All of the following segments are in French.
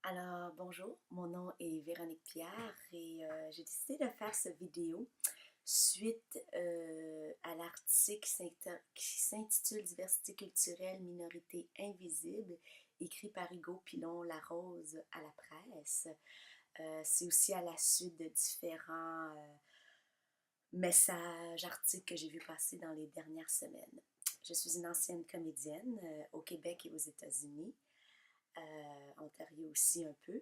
Alors, bonjour, mon nom est Véronique Pierre et j'ai décidé de faire cette vidéo suite à l'article qui s'intitule Diversité culturelle, minorité invisible, écrit par Hugo Pilon-Larose à la presse. C'est aussi à la suite de différents messages, articles que j'ai vu passer dans les dernières semaines. Je suis une ancienne comédienne au Québec et aux États-Unis, Ontario aussi un peu.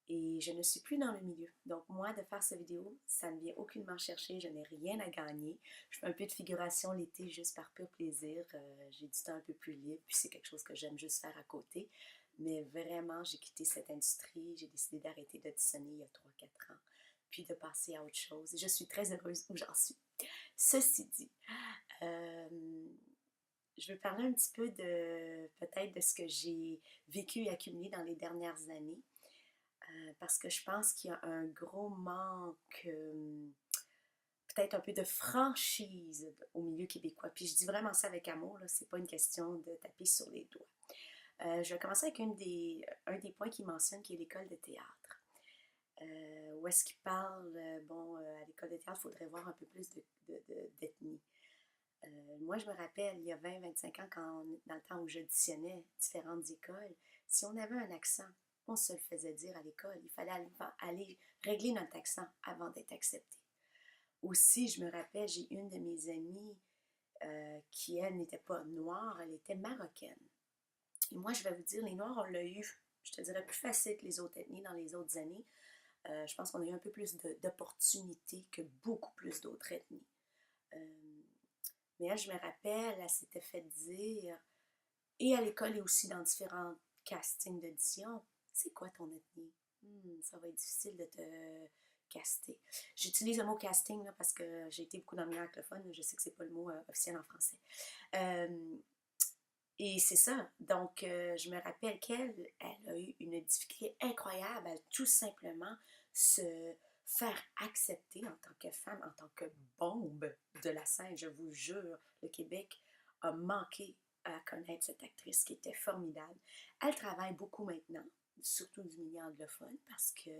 Et je ne suis plus dans le milieu. Donc moi, de faire cette vidéo, ça ne vient aucunement chercher, je n'ai rien à gagner. Je fais un peu de figuration l'été juste par pur plaisir. J'ai du temps un peu plus libre, puis c'est quelque chose que j'aime juste faire à côté. Mais vraiment, j'ai quitté cette industrie, j'ai décidé d'arrêter d'auditionner il y a 3 4 ans, puis de passer à autre chose. Et je suis très heureuse où j'en suis. Ceci dit, euh, je veux parler un petit peu de peut-être de ce que j'ai vécu et accumulé dans les dernières années. Parce que je pense qu'il y a un gros manque, peut-être un peu de franchise au milieu québécois. Puis je dis vraiment ça avec amour, là, c'est pas une question de taper sur les doigts. Je vais commencer avec un des points qu'il mentionne, qui est l'école de théâtre. Où est-ce qu'il parle, à l'école de théâtre, il faudrait voir un peu plus d'ethnie. Moi, je me rappelle, il y a 20 25 ans, dans le temps où j'auditionnais différentes écoles, si on avait un accent, on se le faisait dire à l'école. Il fallait aller régler notre accent avant d'être accepté. Aussi, je me rappelle, j'ai une de mes amies qui, elle, n'était pas noire, elle était marocaine. Et moi, je vais vous dire, les Noirs, on l'a eu, je te dirais, plus facile que les autres ethnies dans les autres années. Je pense qu'on a eu un peu plus d'opportunités que beaucoup plus d'autres ethnies. Euh, mais elle, je me rappelle, elle s'était fait dire, et à l'école et aussi dans différents castings d'audition, c'est quoi ton ethnie? Ça va être difficile de te caster. J'utilise le mot casting là, parce que j'ai été beaucoup dans le milieu anglophone, je sais que c'est pas le mot officiel en français. Euh, et c'est ça. Donc, je me rappelle elle a eu une difficulté incroyable à tout simplement se faire accepter en tant que femme, en tant que bombe de la scène. Je vous jure, le Québec a manqué à connaître cette actrice qui était formidable. Elle travaille beaucoup maintenant, surtout du milieu anglophone, parce que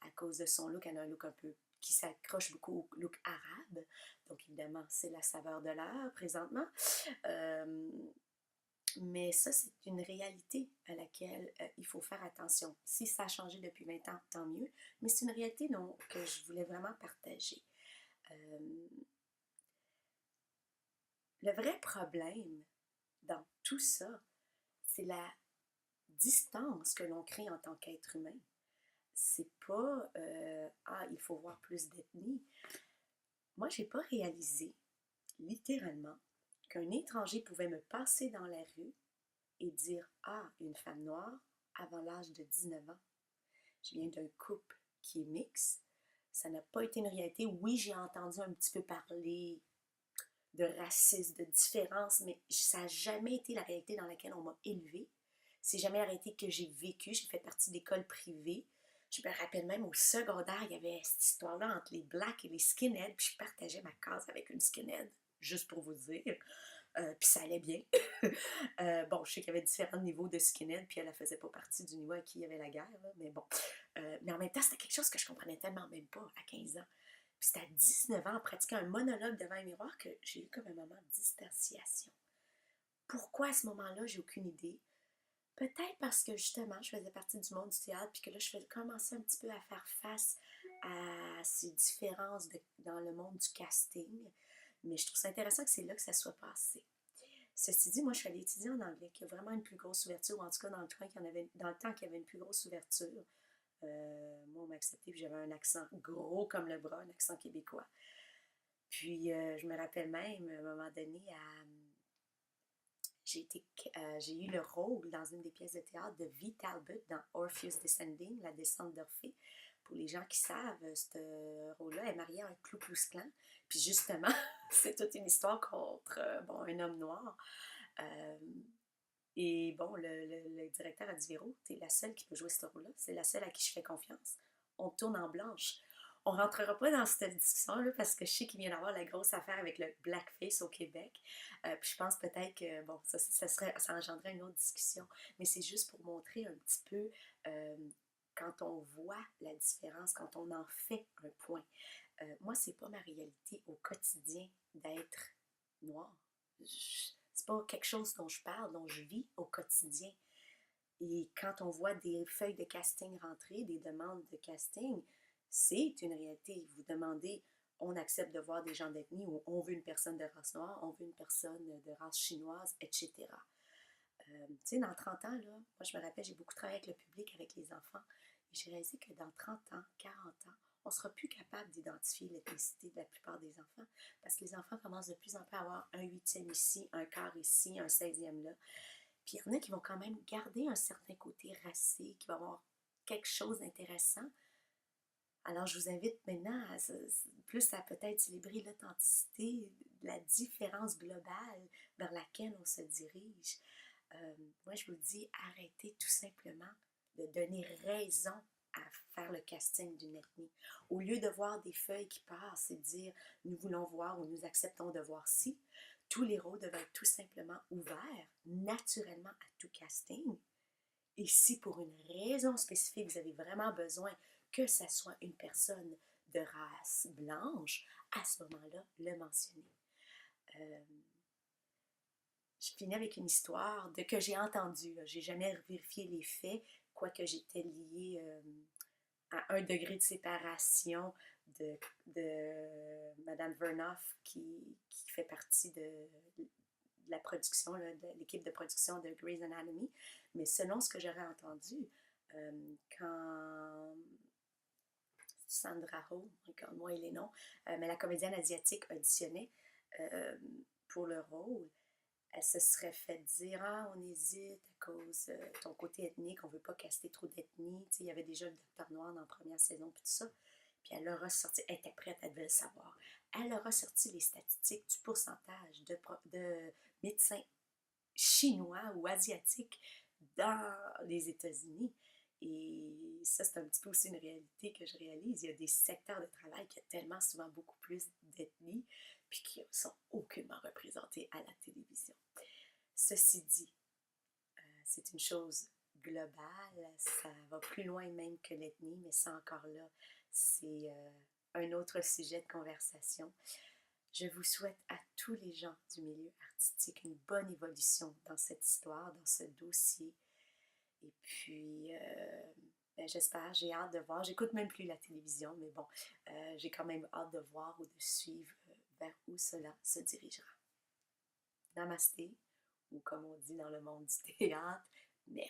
à cause de son look, elle a un look un peu qui s'accroche beaucoup au look arabe. Donc, évidemment, c'est la saveur de l'heure présentement. Euh, mais ça, c'est une réalité à laquelle il faut faire attention. Si ça a changé depuis 20 ans, tant mieux. Mais c'est une réalité que je voulais vraiment partager. Euh, le vrai problème dans tout ça, c'est la distance que l'on crée en tant qu'être humain. C'est pas ah, il faut voir plus d'ethnie. Moi, j'ai pas réalisé, littéralement, qu'un étranger pouvait me passer dans la rue et dire ah, une femme noire avant l'âge de 19 ans. Je viens d'un couple qui est mixte. Ça n'a pas été une réalité. Oui, j'ai entendu un petit peu parler de racisme, de différence, mais ça n'a jamais été la réalité dans laquelle on m'a élevée. C'est jamais la réalité que j'ai vécue. J'ai fait partie d'écoles privées. Je me rappelle même au secondaire, il y avait cette histoire-là entre les blacks et les skinheads, puis je partageais ma case avec une skinhead, juste pour vous dire. Puis ça allait bien. Bon, je sais qu'il y avait différents niveaux de skinhead, puis elle ne faisait pas partie du niveau à qui il y avait la guerre, là, mais bon. Mais en même temps, c'était quelque chose que je comprenais tellement même pas à 15 ans. Puis c'était à 19 ans, en pratiquant un monologue devant un miroir, que j'ai eu comme un moment de distanciation. Pourquoi à ce moment-là, j'ai aucune idée. Peut-être parce que justement, je faisais partie du monde du théâtre, puis que là, je commençais un petit peu à faire face à ces différences dans le monde du casting. Mais je trouve ça intéressant que c'est là que ça soit passé. Ceci dit, moi, je suis allée étudier en anglais, qui a vraiment une plus grosse ouverture, ou en tout cas dans le temps qu'il y avait une plus grosse ouverture. Moi, on m'a accepté, puis j'avais un accent gros comme le bras, un accent québécois. Puis, je me rappelle même, à un moment donné, j'ai eu le rôle dans une des pièces de théâtre de V. Talbot dans Orpheus Descending, la descente d'Orphée. Pour les gens qui savent, ce rôle-là est marié à un Ku Klux Klan. Puis justement, c'est toute une histoire contre un homme noir. Euh, et bon, le directeur a dit Véro, t'es la seule qui peut jouer ce rôle-là. C'est la seule à qui je fais confiance. On tourne en blanche. On rentrera pas dans cette discussion-là parce que je sais qu'il vient d'avoir la grosse affaire avec le blackface au Québec. Puis je pense peut-être que, bon, ça engendrerait une autre discussion. Mais c'est juste pour montrer un petit peu quand on voit la différence, quand on en fait un point. Moi, c'est pas ma réalité au quotidien d'être noire. C'est pas quelque chose dont je parle, dont je vis au quotidien. Et quand on voit des feuilles de casting rentrer, des demandes de casting, c'est une réalité. Vous demandez, on accepte de voir des gens d'ethnie ou on veut une personne de race noire, on veut une personne de race chinoise, etc. Tu sais, dans 30 ans, là, moi je me rappelle, j'ai beaucoup travaillé avec le public, avec les enfants, et j'ai réalisé que dans 30 ans, 40 ans, on ne sera plus capable d'identifier l'ethnicité de la plupart des enfants, parce que les enfants commencent de plus en plus à avoir un huitième ici, un quart ici, un 16e là. Puis il y en a qui vont quand même garder un certain côté racé, qui va avoir quelque chose d'intéressant. Alors je vous invite maintenant plus à peut-être célébrer l'authenticité, la différence globale vers laquelle on se dirige. Moi, je vous dis, arrêtez tout simplement de donner raison à faire le casting d'une ethnie. Au lieu de voir des feuilles qui passent et de dire nous voulons voir ou nous acceptons de voir ci, tous les rôles devraient être tout simplement ouverts naturellement à tout casting. Et si pour une raison spécifique, vous avez vraiment besoin que ça soit une personne de race blanche, à ce moment-là, le mentionner. Euh, je finis avec une histoire que j'ai entendue. Je n'ai jamais vérifié les faits, quoique j'étais liée à un degré de séparation de Madame Vernoff qui fait partie de la production, là, de l'équipe de production de Grey's Anatomy. Mais selon ce que j'aurais entendu, quand Sandra Oh, encore moi et les noms, mais la comédienne asiatique auditionnait pour le rôle, elle se serait fait dire ah, on hésite à cause de ton côté ethnique, on veut pas caster trop d'ethnie. Il y avait déjà le docteur noir dans la première saison, puis tout ça. Puis elle leur a sorti, elle était prête, elle devait le savoir. Elle leur a sorti les statistiques du pourcentage de médecins chinois ou asiatiques dans les États-Unis. Et ça, c'est un petit peu aussi une réalité que je réalise. Il y a des secteurs de travail qui ont tellement souvent beaucoup plus d'ethnie, puis qui ne sont aucunement représentés à la télévision. Ceci dit, c'est une chose globale, ça va plus loin même que l'ethnie, mais ça encore là, c'est un autre sujet de conversation. Je vous souhaite à tous les gens du milieu artistique une bonne évolution dans cette histoire, dans ce dossier. Et puis, ben, j'espère, j'ai hâte de voir. J'écoute même plus la télévision, mais bon, j'ai quand même hâte de voir ou de suivre vers où cela se dirigera. Namasté, ou comme on dit dans le monde du théâtre, merde.